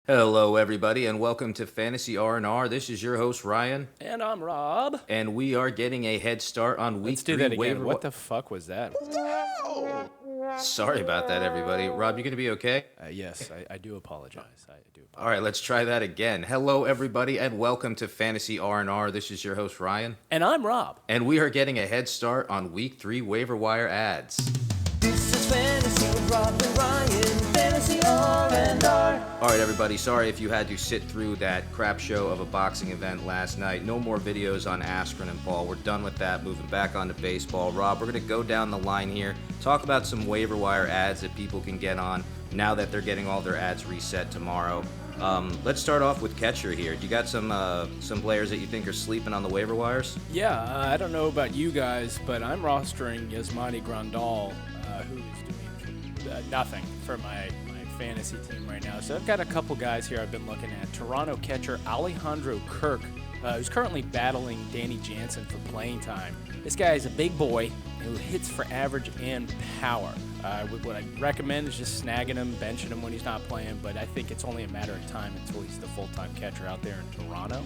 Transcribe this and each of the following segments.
Hello, everybody, and welcome to Fantasy R&R. This is your host, Ryan. And I'm Rob. And we are getting a head start on Week 3 Let's do that again. waiver. What the fuck was that? Sorry about that, everybody. Rob, you going to be okay? Yes, I do apologize. All right, let's try that again. Hello, everybody, and welcome to Fantasy R&R. This is your host, Ryan. And I'm Rob. And we are getting a head start on Week 3 waiver wire ads. This is Fantasy with Rob and Ryan, Fantasy R&R. All right, everybody, sorry if you had to sit through that crap show of a boxing event last night. No more videos on Askren and Paul. We're done with that, moving back on to baseball. Rob, we're going to go down the line here, talk about some waiver wire ads that people can get on now that they're getting all their ads reset tomorrow. Let's start off with catcher here. You got some players that you think are sleeping on the waiver wires? Yeah, I don't know about you guys, but I'm rostering Yasmani Grandal, who is doing nothing for my fantasy team right now. So I've got a couple guys here I've been looking at. Toronto catcher Alejandro Kirk, who's currently battling Danny Jansen for playing time. This guy is a big boy who hits for average and power. What I'd recommend is just snagging him, benching him when he's not playing, but I think it's only a matter of time until he's the full-time catcher out there in Toronto.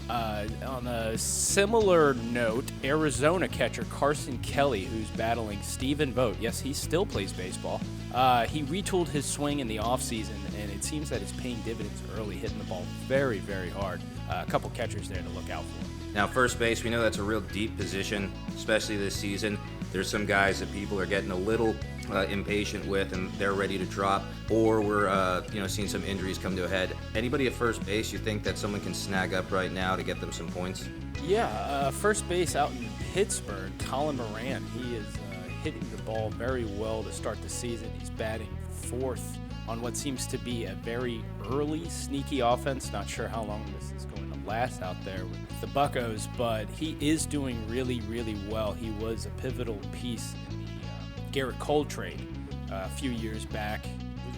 On a similar note, Arizona catcher Carson Kelly, who's battling Stephen Vogt. Yes, he still plays baseball. He retooled his swing in the offseason, and it seems that it's paying dividends early, hitting the ball very, very hard. A couple catchers there to look out for. Now, first base, we know that's a real deep position, especially this season. There's some guys that people are getting a little impatient with, and they're ready to drop, or we're seeing some injuries come to a head. Anybody at first base you think that someone can snag up right now to get them some points? Yeah, first base out in Pittsburgh, Colin Moran. He is hitting the ball very well to start the season. He's batting fourth on what seems to be a very early, sneaky offense. Not sure how long this is going to last out there with the Buccos, but he is doing really, really well. He was a pivotal piece in the Garrett Cole trade a few years back.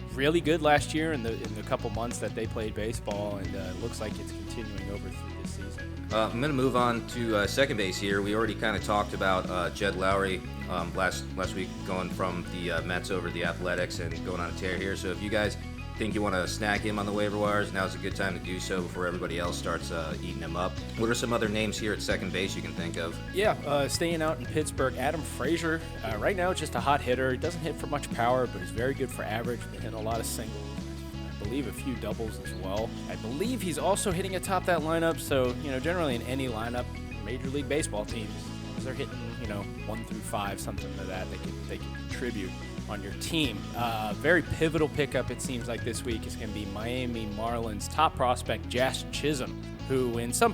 Was really good last year in the couple months that they played baseball, and it looks like it's continuing over through this season. I'm going to move on to second base here. We already kind of talked about Jed Lowry last week, going from the Mets over to the Athletics and going on a tear here. So if you guys think you want to snag him on the waiver wires, now's a good time to do so before everybody else starts eating him up. What are some other names here at second base you can think of? Yeah, staying out in Pittsburgh, Adam Frazier. Right now, just a hot hitter. He doesn't hit for much power, but he's very good for average. Been hitting a lot of singles. I believe a few doubles as well. I believe he's also hitting atop that lineup. So, generally in any lineup, Major League Baseball teams, as they're hitting, 1 through 5, something like that, they can contribute on your team. Very pivotal pickup, it seems like this week, is going to be Miami Marlins top prospect Josh Chisholm, who in some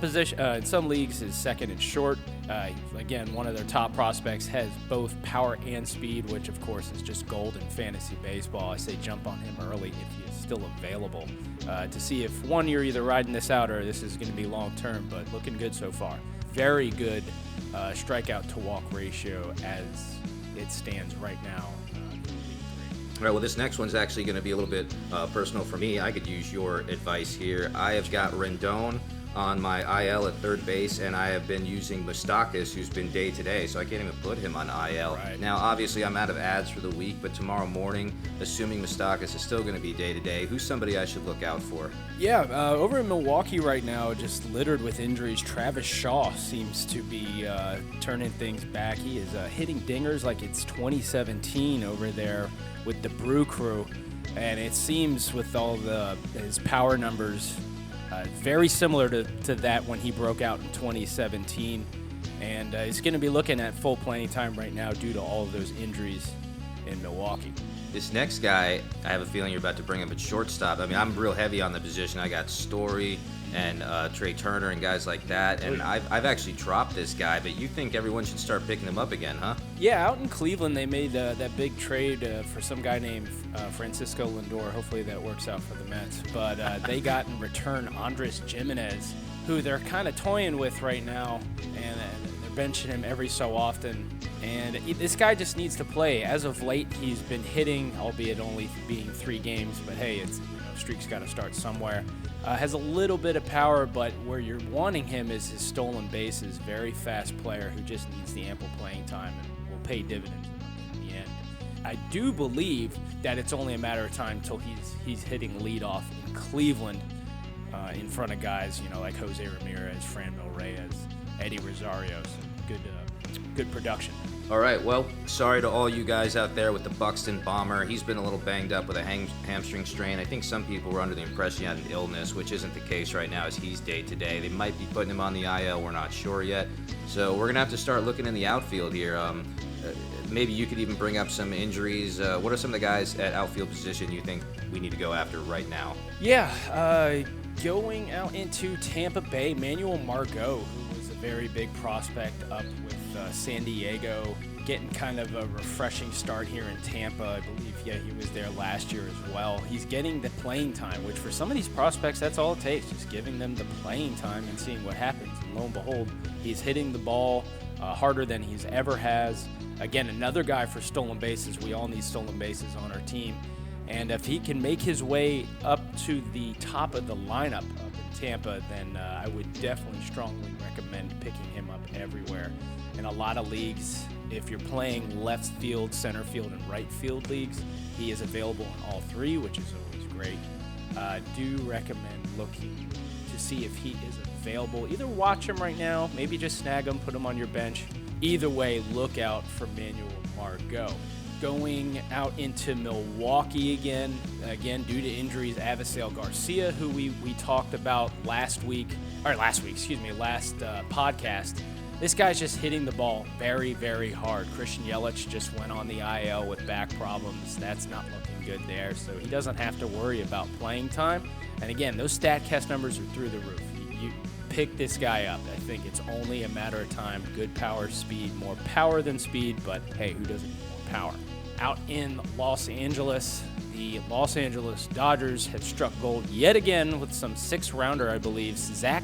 leagues is second and short. Again, one of their top prospects, has both power and speed, which of course is just gold in fantasy baseball. I say jump on him early if he is still available to see if one, you're either riding this out or this is going to be long term, but looking good so far. Very good strikeout to walk ratio as it stands right now. All right, well, this next one's actually going to be a little bit personal for me. I could use your advice here. I have got Rendon on my IL at third base, and I have been using Moustakas, who's been day-to-day, so I can't even put him on IL. Right. Now, obviously, I'm out of ads for the week, but tomorrow morning, assuming Moustakas is still going to be day-to-day, who's somebody I should look out for? Yeah, over in Milwaukee right now, just littered with injuries. Travis Shaw seems to be turning things back. He is hitting dingers like it's 2017 over there with the Brew Crew, and it seems with all his power numbers, very similar to that when he broke out in 2017, and he's going to be looking at full playing time right now due to all of those injuries in Milwaukee. This next guy, I have a feeling you're about to bring him at shortstop. I mean, I'm real heavy on the position. I got Story and Trey Turner and guys like that, and I've actually dropped this guy, but you think everyone should start picking him up again, huh? Yeah, out in Cleveland, they made that big trade for some guy named Francisco Lindor. Hopefully that works out for the Mets. But they got in return Andres Gimenez, who they're kind of toying with right now, and they're benching him every so often. And this guy just needs to play. As of late, he's been hitting, albeit only being 3 games. But hey, streak's got to start somewhere. Has a little bit of power, but where you're wanting him is his stolen bases. Very fast player who just needs the ample playing time and will pay dividends in the end. I do believe that it's only a matter of time until he's hitting leadoff in Cleveland in front of guys, like Jose Ramirez, Franmil Reyes, Eddie Rosario. So good production. All right, well, sorry to all you guys out there with the Buxton Bomber. He's been a little banged up with a hamstring strain. I think some people were under the impression he had an illness, which isn't the case right now as he's day-to-day. They might be putting him on the IL. We're not sure yet. So we're going to have to start looking in the outfield here. Maybe you could even bring up some injuries. What are some of the guys at outfield position you think we need to go after right now? Yeah, going out into Tampa Bay, Manuel Margot, who was a very big prospect up with San Diego, getting kind of a refreshing start here in Tampa. I believe, he was there last year as well. He's getting the playing time, which for some of these prospects, that's all it takes, just giving them the playing time and seeing what happens. And lo and behold, he's hitting the ball harder than he's ever has. Again, another guy for stolen bases. We all need stolen bases on our team. And if he can make his way up to the top of the lineup up in Tampa, then I would definitely strongly recommend picking him up everywhere. In a lot of leagues, if you're playing left field, center field, and right field leagues, he is available in all three, which is always great. Do recommend looking to see if he is available. Either watch him right now, maybe just snag him, put him on your bench. Either way, look out for Manuel Margot. Going out into Milwaukee again due to injuries, Avisail Garcia, who we talked about last podcast. This guy's just hitting the ball very, very hard. Christian Yelich just went on the IL with back problems. That's not looking good there, so he doesn't have to worry about playing time. And again, those StatCast numbers are through the roof. You pick this guy up. I think it's only a matter of time. Good power, speed, more power than speed, but hey, who doesn't need more power? Out in Los Angeles, the Los Angeles Dodgers have struck gold yet again with some six-rounder, I believe, Zach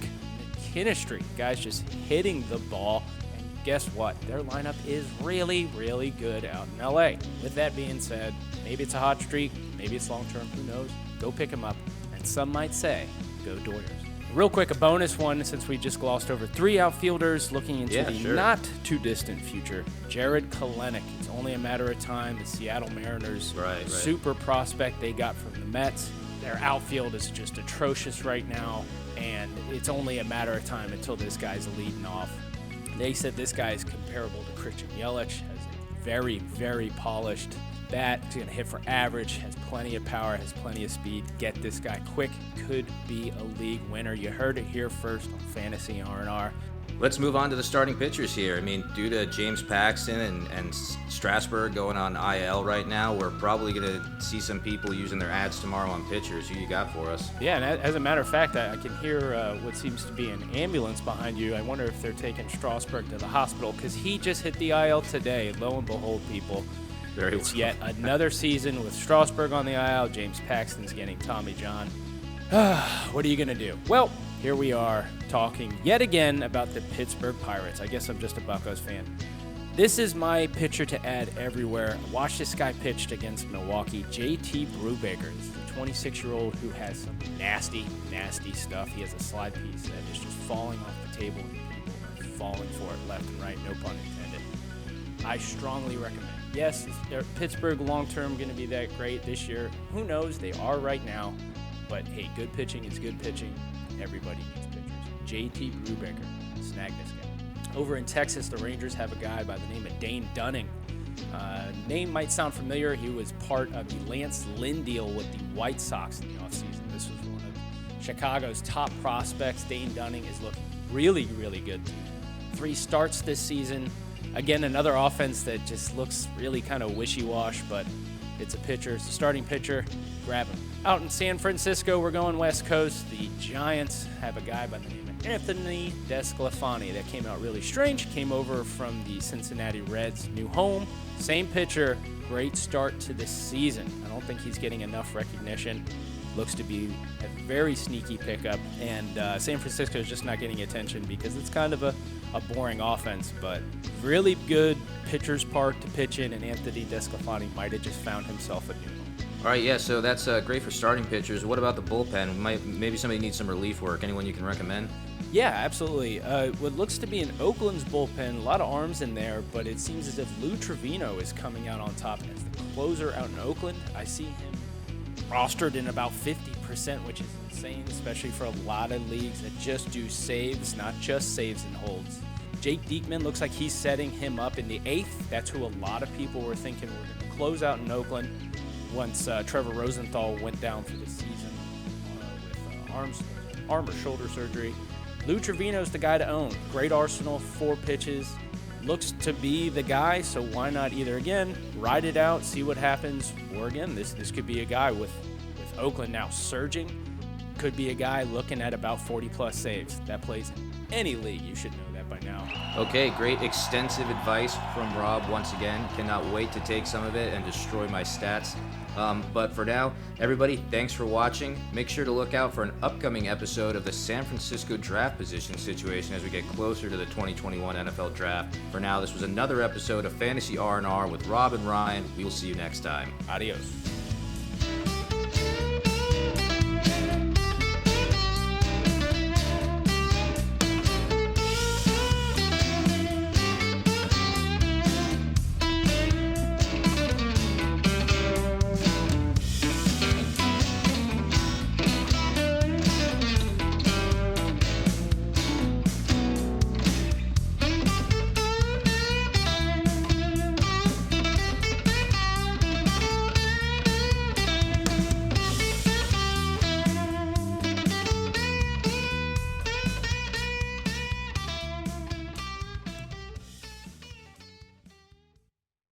McKinstry. Guys just hitting the ball. And guess what? Their lineup is really, really good out in LA. With that being said, maybe it's a hot streak, maybe it's long-term, who knows? Go pick him up. And some might say, go Doyers. Real quick, a bonus one since we just glossed over three outfilders looking into not too distant future. Jared Kelenic. It's only a matter of time. The Seattle Mariners, super prospect they got from the Mets. Their outfield is just atrocious right now, and it's only a matter of time until this guy's leading off. They said this guy is comparable to Christian Yelich, has a very, very polished bat. He's going to hit for average, has plenty of power, has plenty of speed. Get this guy quick. Could be a league winner. You heard it here first on Fantasy R&R. Let's move on to the starting pitchers here. I mean, due to James Paxton and Strasburg going on IL right now, we're probably going to see some people using their ads tomorrow on pitchers. Who you got for us? Yeah, and as a matter of fact, I can hear what seems to be an ambulance behind you. I wonder if they're taking Strasburg to the hospital because he just hit the IL today. Lo and behold, people. It's yet another season with Strasburg on the IL. James Paxton's getting Tommy John. What are you going to do? Well, here we are talking yet again about the Pittsburgh Pirates. I guess I'm just a Buccos fan. This is my pitcher to add everywhere. Watch this guy pitched against Milwaukee. JT Brubaker is the 26-year-old who has some nasty, nasty stuff. He has a slide piece that is just falling off the table, and people are falling for it left and right, no pun intended. I strongly recommend. Yes, is Pittsburgh long-term going to be that great this year? Who knows? They are right now. But, hey, good pitching is good pitching. Everybody needs pitchers. JT Brubaker. Snag this guy. Over in Texas, the Rangers have a guy by the name of Dane Dunning. Name might sound familiar. He was part of the Lance Lynn deal with the White Sox in the offseason. This was one of Chicago's top prospects. Dane Dunning is looking really, really good. 3 starts this season. Again, another offense that just looks really kind of wishy-wash, but it's a pitcher. It's a starting pitcher. Grab him. Out in San Francisco, we're going West Coast. The Giants have a guy by the name of Anthony Desclafani that came out really strange. Came over from the Cincinnati Reds' new home. Same pitcher. Great start to this season. I don't think he's getting enough recognition. Looks to be a very sneaky pickup. And San Francisco is just not getting attention because it's kind of a boring offense. But really good pitcher's park to pitch in, and Anthony Desclafani might have just found himself a new home. All right, yeah, so that's great for starting pitchers. What about the bullpen? Maybe somebody needs some relief work. Anyone you can recommend? Yeah, absolutely. What looks to be in Oakland's bullpen, a lot of arms in there, but it seems as if Lou Trivino is coming out on top as the closer out in Oakland. I see him rostered in about 50%, which is insane, especially for a lot of leagues that just do saves, not just saves and holds. Jake Diekman looks like he's setting him up in the 8th. That's who a lot of people were thinking were going to close out in Oakland once Trevor Rosenthal went down for the season with arm or shoulder surgery. Lou Trivino's the guy to own. Great arsenal, 4 pitches. Looks to be the guy, so why not either, again, ride it out, see what happens, or again, this could be a guy with Oakland now surging. Could be a guy looking at about 40-plus saves. That plays in any league. You should know that by now. Okay, great extensive advice from Rob once again. Cannot wait to take some of it and destroy my stats. But for now, everybody, thanks for watching. Make sure to look out for an upcoming episode of the San Francisco draft position situation as we get closer to the 2021 NFL draft. For now, this was another episode of Fantasy R&R with Rob and Ryan. We will see you next time. Adios.